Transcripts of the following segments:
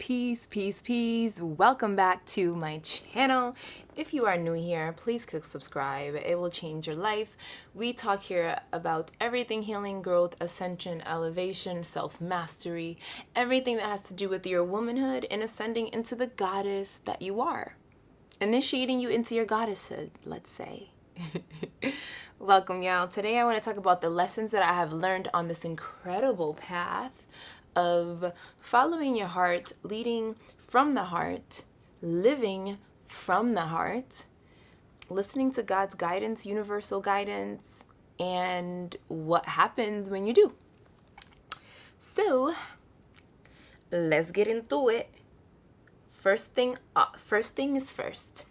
Peace, peace, peace. Welcome back to my channel. If you are new here, please click subscribe. It will change your life. We talk here about everything healing, growth, ascension, elevation, self-mastery, everything that has to do with your womanhood and ascending into the goddess that you are. Initiating you into your goddesshood, let's say. Welcome, y'all. Today I want to talk about the lessons that I have learned on this incredible path of following your heart, leading from the heart, living from the heart, listening to God's guidance, universal guidance, and what happens when you do. So, let's get into it. First thing is first.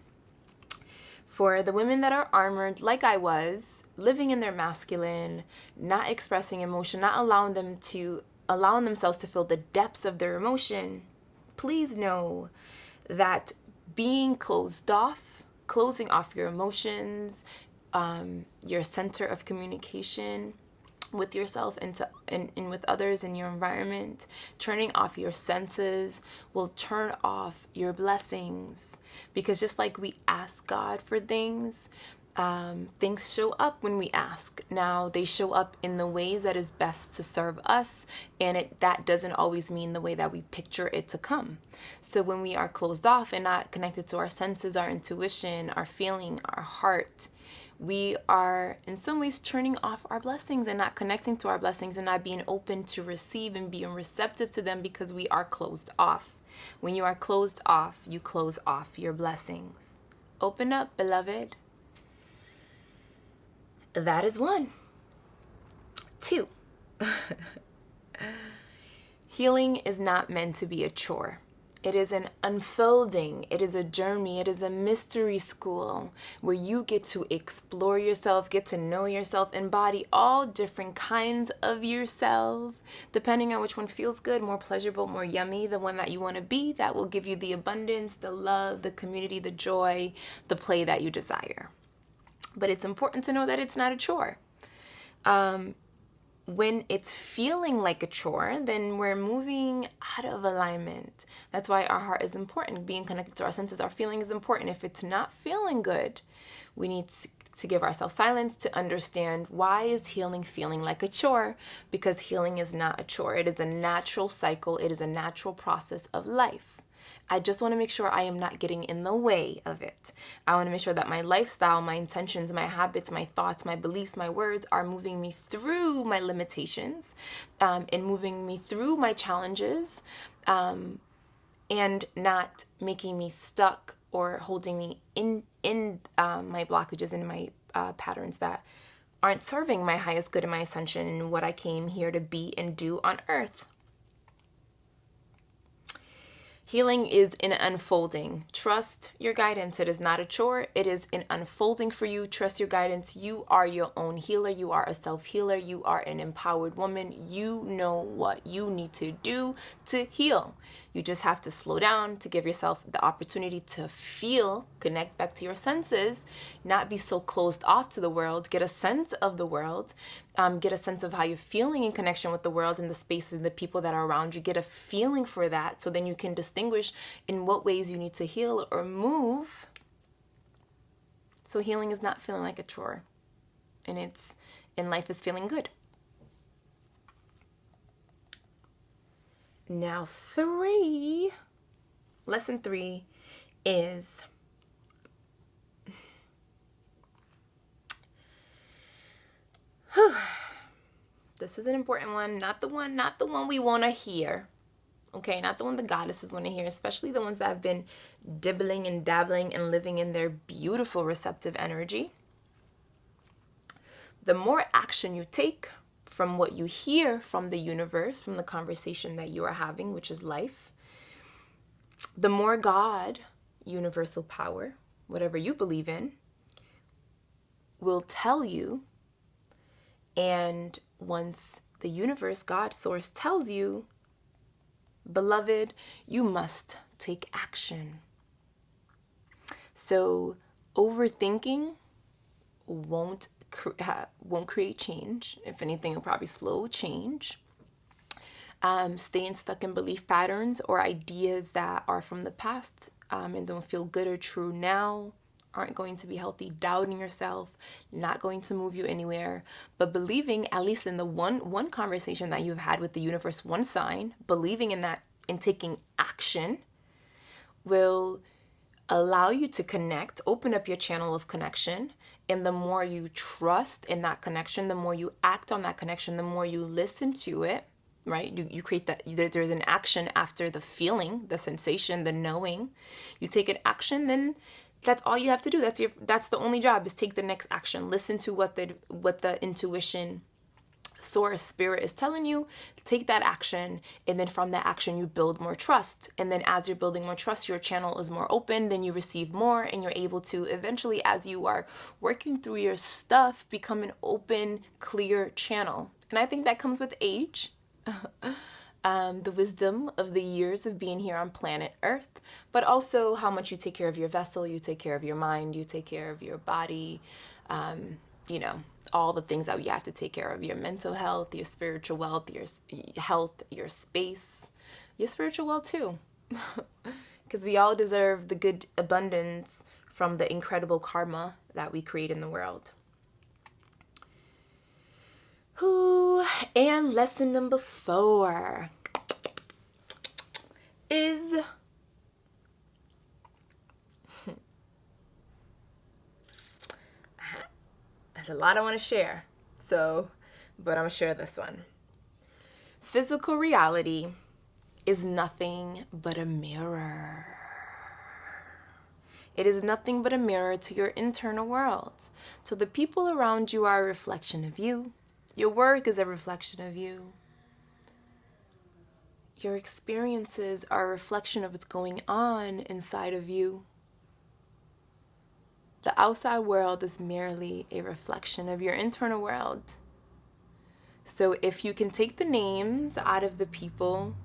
For the women that are armored, like I was, living in their masculine, not expressing emotion, not allowing themselves to feel the depths of their emotion, please know that being closing off your emotions, your center of communication with yourself and with others in your environment, turning off your senses will turn off your blessings. Because just like we ask God for things, things show up when we ask. Now, they show up in the ways that is best to serve us, and that doesn't always mean the way that we picture it to come. So when we are closed off and not connected to our senses, our intuition, our feeling, our heart, we are in some ways turning off our blessings and not connecting to our blessings and not being open to receive and being receptive to them because we are closed off. When you are closed off, you close off your blessings. Open up, beloved. That is 1. 2. Healing is not meant to be a chore. It is an unfolding. It is a journey. It is a mystery school where you get to explore yourself, get to know yourself, embody all different kinds of yourself, depending on which one feels good, more pleasurable, more yummy, the one that you want to be, that will give you the abundance, the love, the community, the joy, the play that you desire. But it's important to know that it's not a chore. When it's feeling like a chore, then we're moving out of alignment. That's why our heart is important. Being connected to our senses, our feeling is important. If it's not feeling good, we need to give ourselves silence to understand, why is healing feeling like a chore? Because healing is not a chore. It is a natural cycle. It is a natural process of life. I just want to make sure I am not getting in the way of it. I want to make sure that my lifestyle, my intentions, my habits, my thoughts, my beliefs, my words are moving me through my limitations, and moving me through my challenges, and not making me stuck or holding me in my blockages and my patterns that aren't serving my highest good and my ascension and what I came here to be and do on earth. Healing is an unfolding. Trust your guidance. It is not a chore. It is an unfolding for you. Trust your guidance. You are your own healer. You are a self-healer. You are an empowered woman. You know what you need to do to heal. You just have to slow down to give yourself the opportunity to feel, connect back to your senses, not be so closed off to the world, get a sense of the world, get a sense of how you're feeling in connection with the world and the spaces and the people that are around you. Get a feeling for that so then you can distinguish in what ways you need to heal or move. So healing is not feeling like a chore, and life is feeling good. Now lesson 3 is this is an important one, not the one we want to hear. Okay, not the one the goddesses want to hear, especially the ones that have been dibbling and dabbling and living in their beautiful receptive energy. The more action you take from what you hear from the universe, from the conversation that you are having, which is life, the more God, universal power, whatever you believe in, will tell you. And once the universe, God, source tells you, beloved, you must take action. So overthinking won't create change. If anything, it'll probably slow change. Staying stuck in belief patterns or ideas that are from the past and don't feel good or true now aren't going to be healthy. Doubting yourself, not going to move you anywhere. But believing, at least in the one conversation that you've had with the universe, one sign, believing in that and taking action will allow you to connect, open up your channel of connection. And the more you trust in that connection, the more you act on that connection, the more you listen to it, right? You create that, there's an action after the feeling, the sensation, the knowing. You take an action, then that's all you have to do. That's the only job, is take the next action. Listen to what the intuition, source, spirit is telling you. Take that action, and then from that action you build more trust. And then as you're building more trust, your channel is more open, then you receive more, and you're able to eventually, as you are working through your stuff, become an open, clear channel. And I think that comes with age. The wisdom of the years of being here on planet Earth, but also how much you take care of your vessel, you take care of your mind, you take care of your body, all the things that you have to take care of, your mental health, your spiritual wealth, your health, your space, your spiritual wealth too. Because we all deserve the good abundance from the incredible karma that we create in the world. And lesson number 4 is there's a lot I want to share, but I'm going to share this one. Physical reality is nothing but a mirror. It is nothing but a mirror to your internal world. So the people around you are a reflection of you. Your work is a reflection of you. Your experiences are a reflection of what's going on inside of you. The outside world is merely a reflection of your internal world. So if you can take the names out of the people,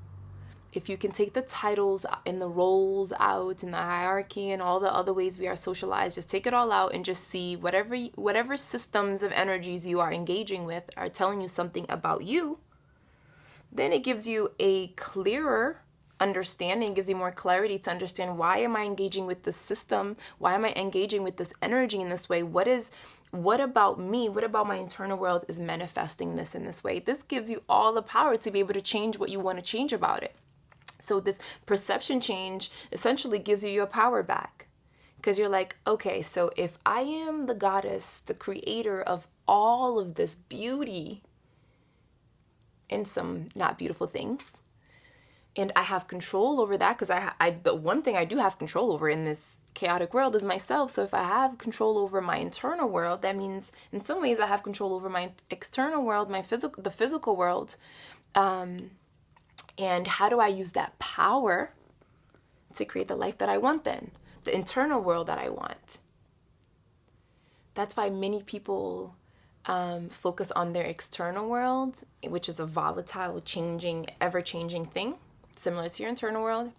if you can take the titles and the roles out and the hierarchy and all the other ways we are socialized, just take it all out and just see whatever systems of energies you are engaging with are telling you something about you, then it gives you a clearer understanding, gives you more clarity to understand, why am I engaging with this system? Why am I engaging with this energy in this way? What about me? What about my internal world is manifesting this in this way? This gives you all the power to be able to change what you want to change about it. So this perception change essentially gives you your power back, because you're like, okay, so if I am the goddess, the creator of all of this beauty and some not beautiful things, and I have control over that, because the one thing I do have control over in this chaotic world is myself. So if I have control over my internal world, that means in some ways I have control over my external world, the physical world. And how do I use that power to create the life that I want then? The internal world that I want. That's why many people focus on their external world, which is a volatile, changing, ever-changing thing, similar to your internal world.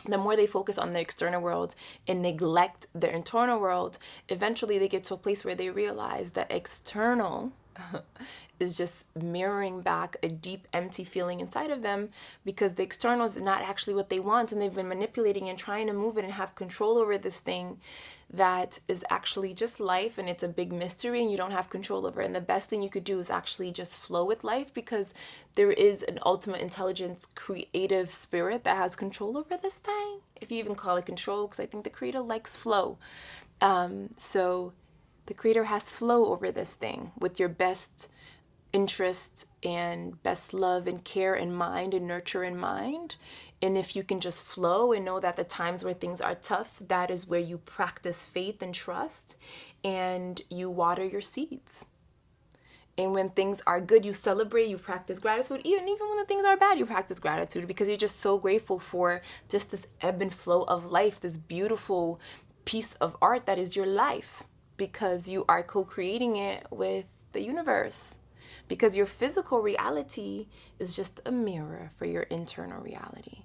The more they focus on the external world and neglect their internal world, eventually they get to a place where they realize that external is just mirroring back a deep, empty feeling inside of them, because the external is not actually what they want, and they've been manipulating and trying to move it and have control over this thing that is actually just life, and it's a big mystery and you don't have control over it. And the best thing you could do is actually just flow with life, because there is an ultimate intelligence, creative spirit that has control over this thing, if you even call it control, because I think the creator likes flow. So the creator has flow over this thing with your best interest and best love and care in mind and nurture in mind. And if you can just flow and know that the times where things are tough, that is where you practice faith and trust, and you water your seeds. And when things are good, you celebrate, you practice gratitude. Even when the things are bad, you practice gratitude, because you're just so grateful for just this ebb and flow of life, this beautiful piece of art that is your life, because you are co-creating it with the universe. Because your physical reality is just a mirror for your internal reality.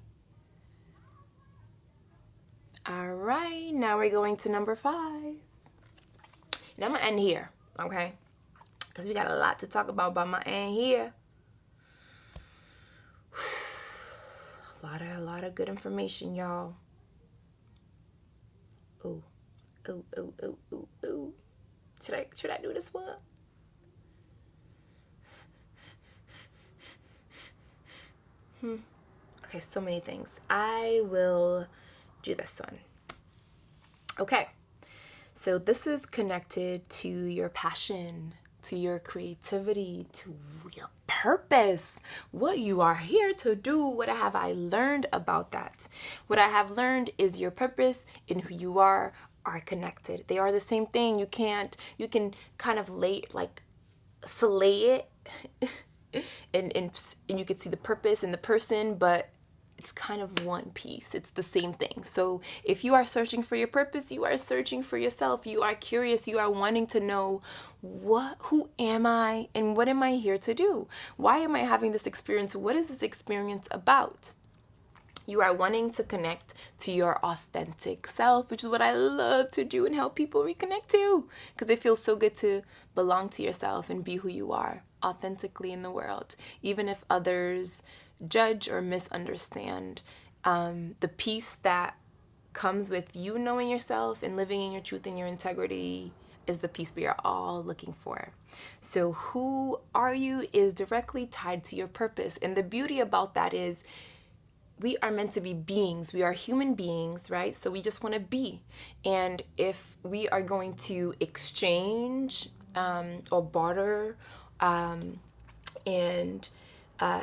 All right, now we're going to number 5. Now I'm going to end here, okay? Because we got a lot to talk about, but I'm going to end here. A lot of good information, y'all. Ooh. Should I do this one? Okay, so many things. I will do this one. Okay. So this is connected to your passion, to your creativity, to your purpose, what you are here to do. What have I learned about that? What I have learned is your purpose and who you are connected. They are the same thing. You can kind of fillet it and you can see the purpose in the person, but it's kind of one piece. It's the same thing. So if you are searching for your purpose, you are searching for yourself. You are curious. You are wanting to know who am I and what am I here to do? Why am I having this experience? What is this experience about? You are wanting to connect to your authentic self, which is what I love to do and help people reconnect to, because it feels so good to belong to yourself and be who you are authentically in the world, even if others judge or misunderstand. The peace that comes with you knowing yourself and living in your truth and your integrity is the peace we are all looking for. So who are you is directly tied to your purpose. And the beauty about that is we are meant to be beings. We are human beings, right? So we just want to be. And if we are going to exchange or barter and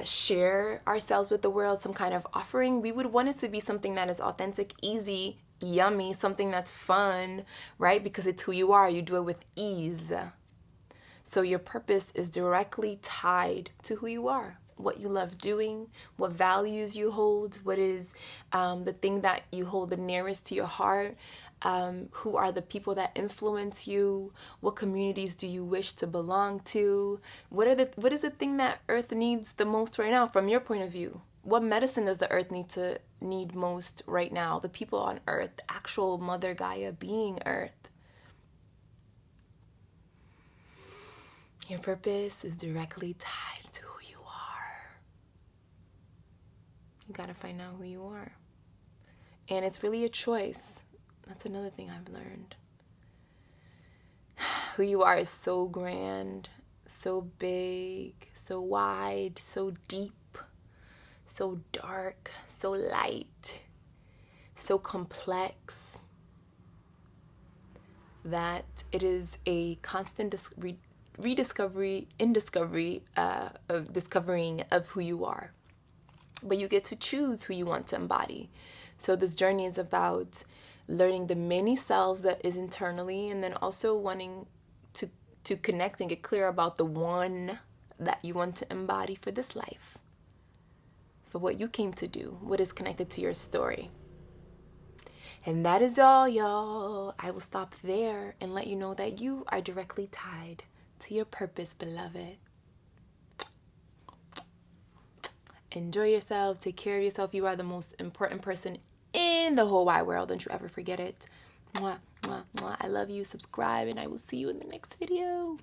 share ourselves with the world, some kind of offering, we would want it to be something that is authentic, easy, yummy, something that's fun, right? Because it's who you are. You do it with ease. So your purpose is directly tied to who you are, what you love doing, what values you hold, what is the thing that you hold the nearest to your heart, who are the people that influence you, what communities do you wish to belong to, what is the thing that Earth needs the most right now from your point of view? What medicine does the Earth need most right now? The people on Earth, the actual Mother Gaia being Earth. Your purpose is directly tied to who you are. You gotta find out who you are. And it's really a choice. That's another thing I've learned. Who you are is so grand, so big, so wide, so deep, so dark, so light, so complex, that it is a constant rediscovery of discovering of who you are. But you get to choose who you want to embody. So this journey is about learning the many selves that is internally, and then also wanting to connect and get clear about the one that you want to embody for this life, for what you came to do, what is connected to your story. And that is all, y'all. I will stop there and let you know that you are directly tied to your purpose, beloved. Enjoy yourself. Take care of yourself. You are the most important person in the whole wide world. Don't you ever forget it. Mwah, mwah, mwah. I love you. Subscribe, and I will see you in the next video.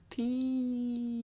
Peace.